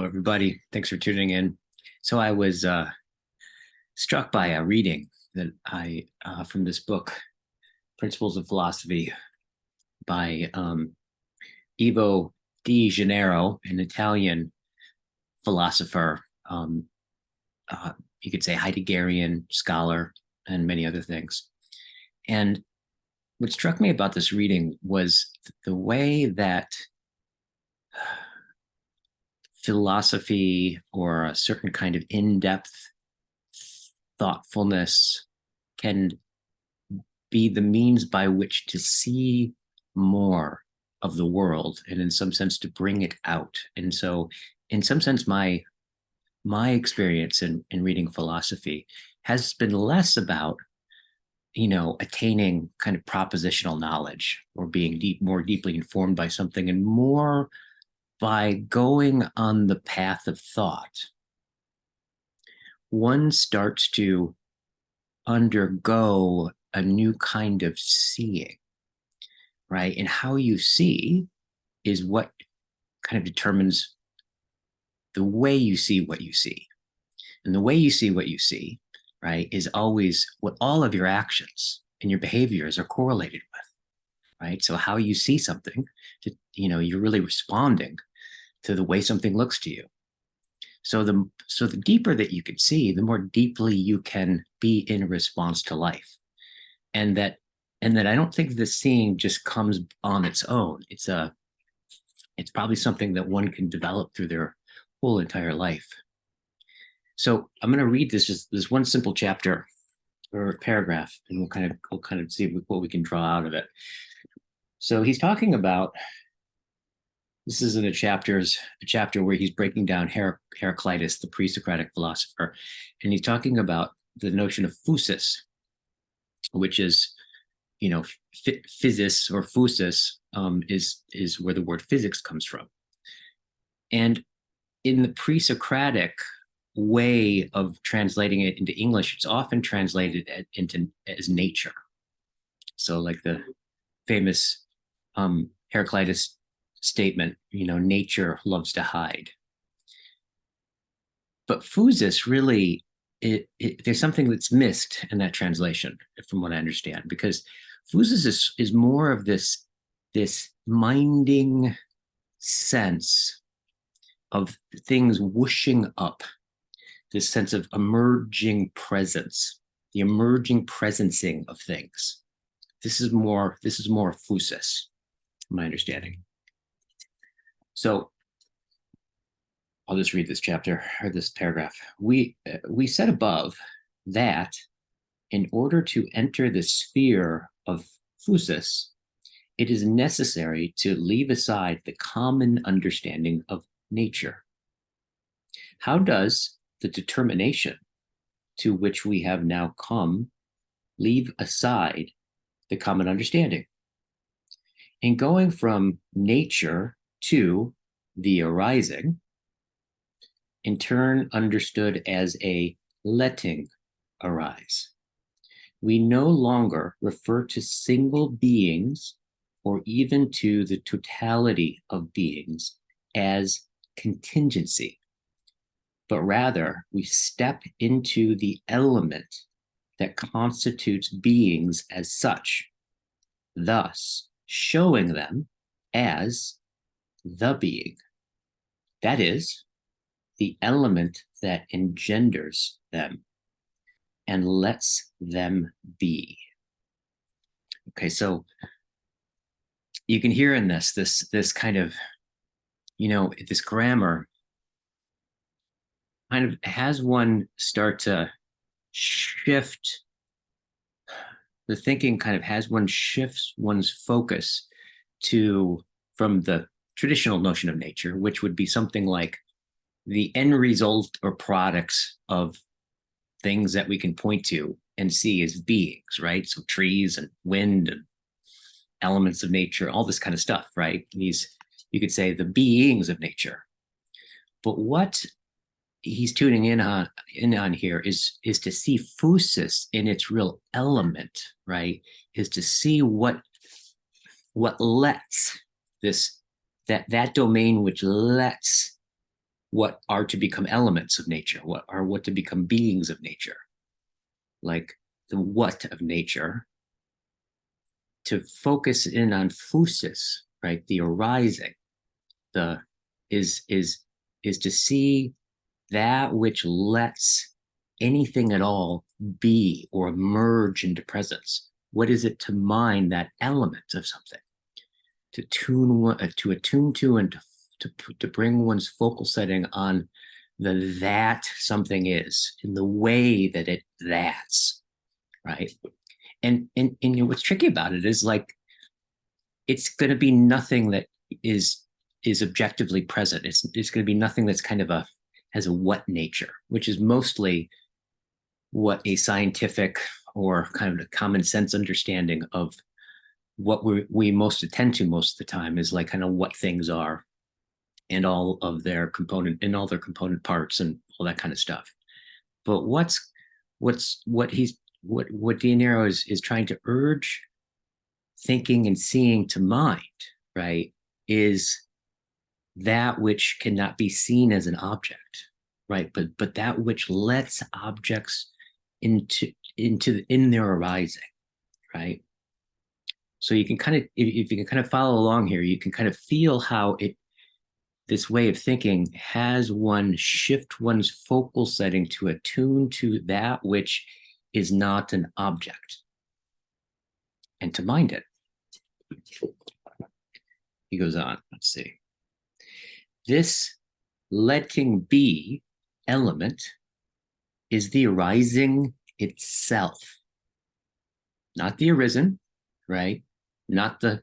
everybody. Thanks for tuning in. So I was struck by a reading that I from this book, Principles of Philosophy, by Ivo di Janeiro, an Italian philosopher. You could say Heideggerian scholar, and many other things. And what struck me about this reading was the way that philosophy or a certain kind of in-depth thoughtfulness can be the means by which to see more of the world, and in some sense to bring it out. And so in some sense my experience in reading philosophy has been less about attaining kind of propositional knowledge or being more deeply informed by something, and more by going on the path of thought. One starts to undergo a new kind of seeing, right? And how you see is what kind of determines the way you see what you see. And the way you see what you see, right, is always what all of your actions and your behaviors are correlated with, right? So how you see something, you're really responding to the way something looks to you. So the deeper that you can see, the more deeply you can be in response to life. And that I don't think the seeing just comes on its own. It's probably something that one can develop through their whole entire life. So I'm going to read this one simple chapter or paragraph, and we'll kind of see what we can draw out of it. So he's talking about, this is in a chapter where he's breaking down Heraclitus, the pre-Socratic philosopher, and he's talking about the notion of physis, which is, physis or physis is where the word physics comes from. And in the pre-Socratic way of translating it into English, it's often translated as nature. So like the famous Heraclitus statement, nature loves to hide. But physis really, there's something that's missed in that translation, from what I understand, because physis is more of this minding sense of things whooshing up, this sense of emerging presence, the emerging presencing of things. This is more physis, my understanding. So I'll just read this chapter or this paragraph. We said above that in order to enter the sphere of physis, it is necessary to leave aside the common understanding of nature. How does the determination to which we have now come leave aside the common understanding? In going from nature to the arising, in turn understood as a letting arise, we no longer refer to single beings or even to the totality of beings as contingency, but rather we step into the element that constitutes beings as such, thus showing them as the being. That is, the element that engenders them and lets them be. Okay, so you can hear in this kind of, this grammar kind of has one start to shift the thinking, kind of has one shifts one's focus from the traditional notion of nature, which would be something like the end result or products of things that we can point to and see as beings, right? So trees and wind and elements of nature, all this kind of stuff, right? These, you could say, the beings of nature. But what he's tuning in on here is to see physis in its real element, right? Is to see what lets that domain which lets what are to become elements of nature, what to become beings of nature, like the what of nature, to focus in on physis, right? The arising, the is to see that which lets anything at all be or emerge into presence. What is it to mind that element of something? To attune to and to bring one's focal setting on that something is in the way that that's right. And you know, what's tricky about it is like it's going to be nothing that is objectively present. It's going to be nothing that's kind of has a what nature, which is mostly what a scientific or kind of a common sense understanding of what we most attend to most of the time is like kind of what things are and all their component parts and all that kind of stuff. But what De Niro is trying to urge thinking and seeing to mind, right, is that which cannot be seen as an object, right? But that which lets objects in their arising, right? So you can kind of, if you can kind of follow along here, you can kind of feel how this way of thinking has one shift one's focal setting to attune to that which is not an object and to mind it. He goes on, let's see. This letting be element is the arising itself, not the arisen, right? Not the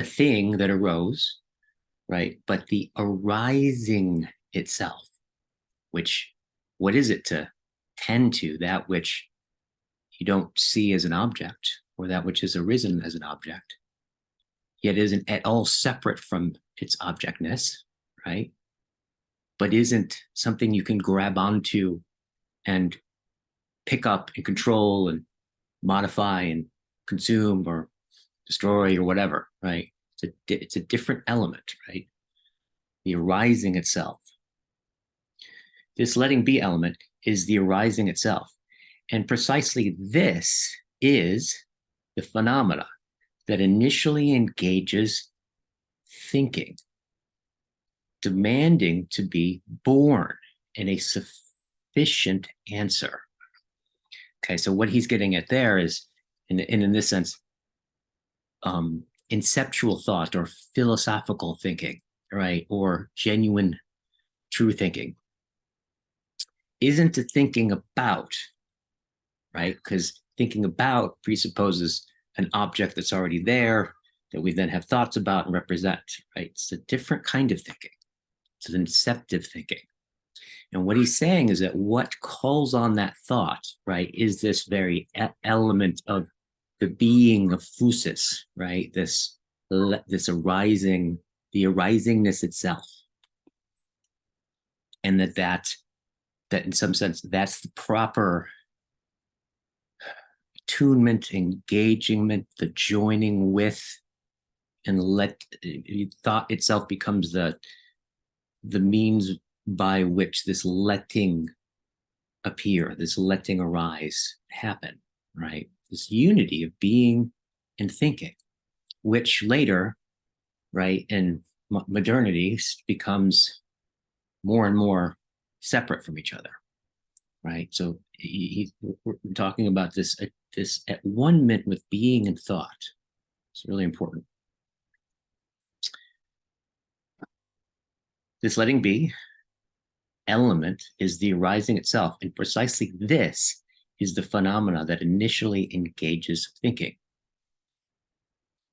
thing that arose, right? But the arising itself, which, what is it to tend to? That which you don't see as an object, or that which is arisen as an object, yet isn't at all separate from its objectness, right? But isn't something you can grab onto and pick up and control and modify and consume or destroy or whatever, right? It's a different element, right? The arising itself. This letting be element is the arising itself. And precisely this is the phenomena that initially engages thinking, demanding to be born in a sufficient answer. Okay, so what he's getting at there is, in this sense, inceptual thought or philosophical thinking, right? Or genuine true thinking isn't a thinking about, right? Because thinking about presupposes an object that's already there that we then have thoughts about and represent, right? It's a different kind of thinking. It's an inceptive thinking. And what he's saying is that what calls on that thought, right, is this very element of the being of physis, right? This arising, the arisingness itself. And that in some sense, that's the proper attunement, engagement, the joining with, and thought itself becomes the means by which this letting appear, this letting arise happen, right? This unity of being and thinking, which later, right, in modernity becomes more and more separate from each other, right? So we're talking about this at one mint with being and thought. It's really important. This letting be element is the arising itself, and precisely this is the phenomena that initially engages thinking,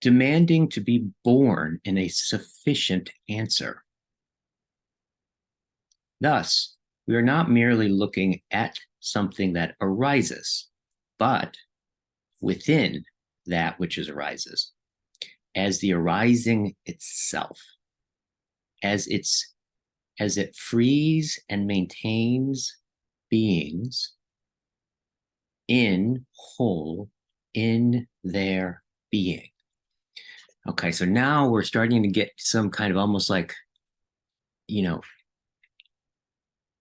demanding to be born in a sufficient answer. Thus, we are not merely looking at something that arises, but within that which arises, as the arising itself, as it frees and maintains beings in whole in their being. Okay, so now we're starting to get some kind of almost like, you know,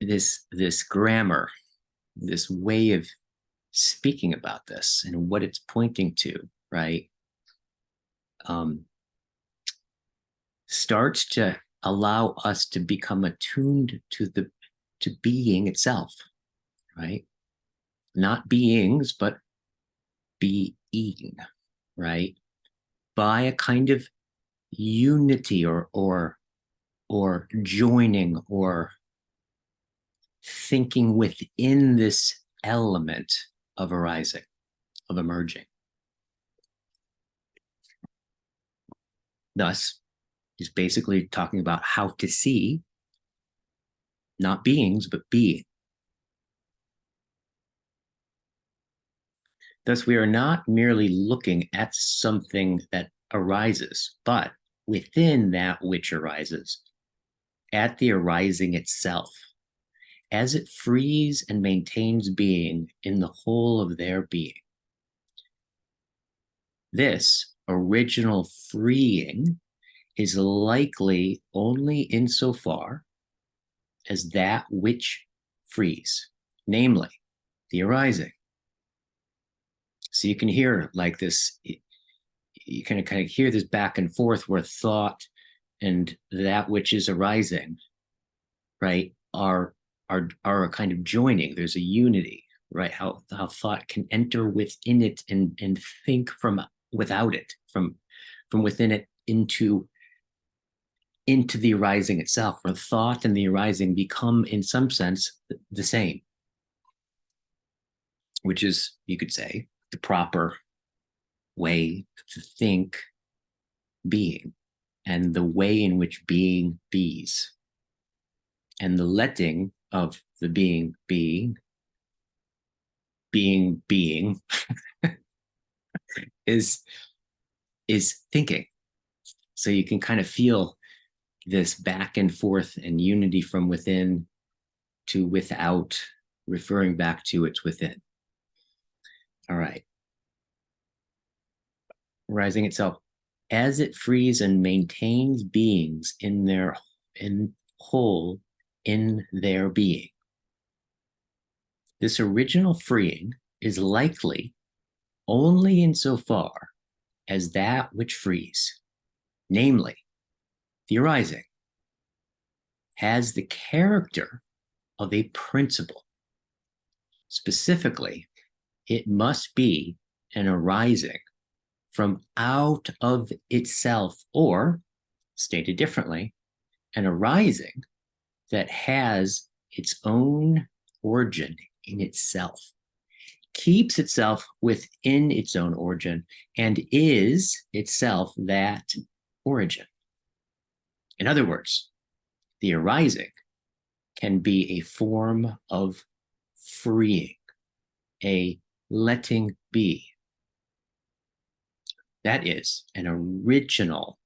this grammar, this way of speaking about this and what it's pointing to, right? Starts to allow us to become attuned to being itself, right? Not beings, but being, right? By a kind of unity or joining or thinking within this element of arising, of emerging. Thus, he's basically talking about how to see not beings, but being. Thus, we are not merely looking at something that arises, but within that which arises, at the arising itself, as it frees and maintains being in the whole of their being. This original freeing is likely only insofar as that which frees, namely the arising. So you can hear like this, you can kind of hear this back and forth where thought and that which is arising, right, are a kind of joining. There's a unity, right? How thought can enter within it and think from without it, from within it into the arising itself, where thought and the arising become, in some sense, the same, which is, you could say, the proper way to think being, and the way in which being bees, and the letting of the being is thinking. So you can kind of feel this back and forth and unity from within to without, referring back to its within. All right. Rising itself, as it frees and maintains beings in whole in their being. This original freeing is likely only insofar as that which frees, namely the arising, has the character of a principle. Specifically, it must be an arising from out of itself, or, stated differently, an arising that has its own origin in itself, keeps itself within its own origin, and is itself that origin. In other words, the arising can be a form of freeing, a letting be. That is an original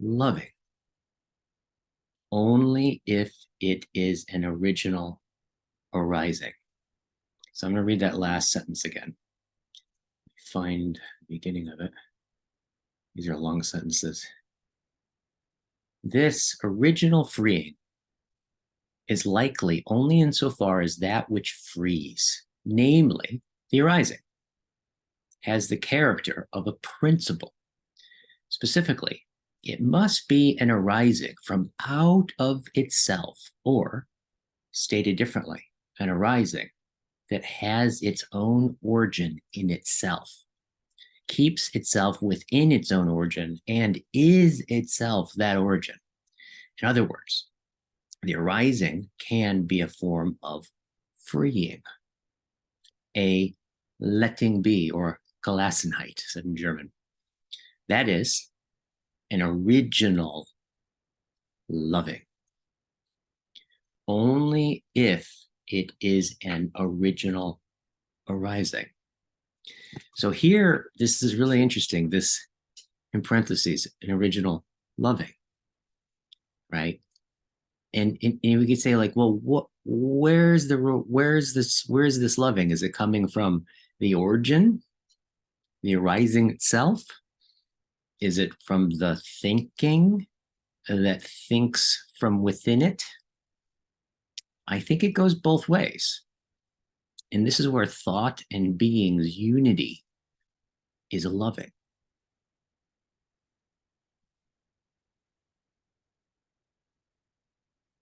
loving, only if it is an original arising. So I'm going to read that last sentence again. Find the beginning of it. These are long sentences. This original freeing is likely only insofar as that which frees, namely the arising, has the character of a principle. Specifically, it must be an arising from out of itself, or, stated differently, an arising that has its own origin in itself, keeps itself within its own origin, and is itself that origin. In other words, the arising can be a form of freeing, a letting be, or Gelassenheit, said in German. That is an original loving, only if it is an original arising. So here, this is really interesting, this, in parentheses, an original loving, right? And we could say, like, well, where's this loving? Is it coming from the origin, the arising itself? Is it from the thinking that thinks from within it? I think it goes both ways. And this is where thought and being's unity is loving.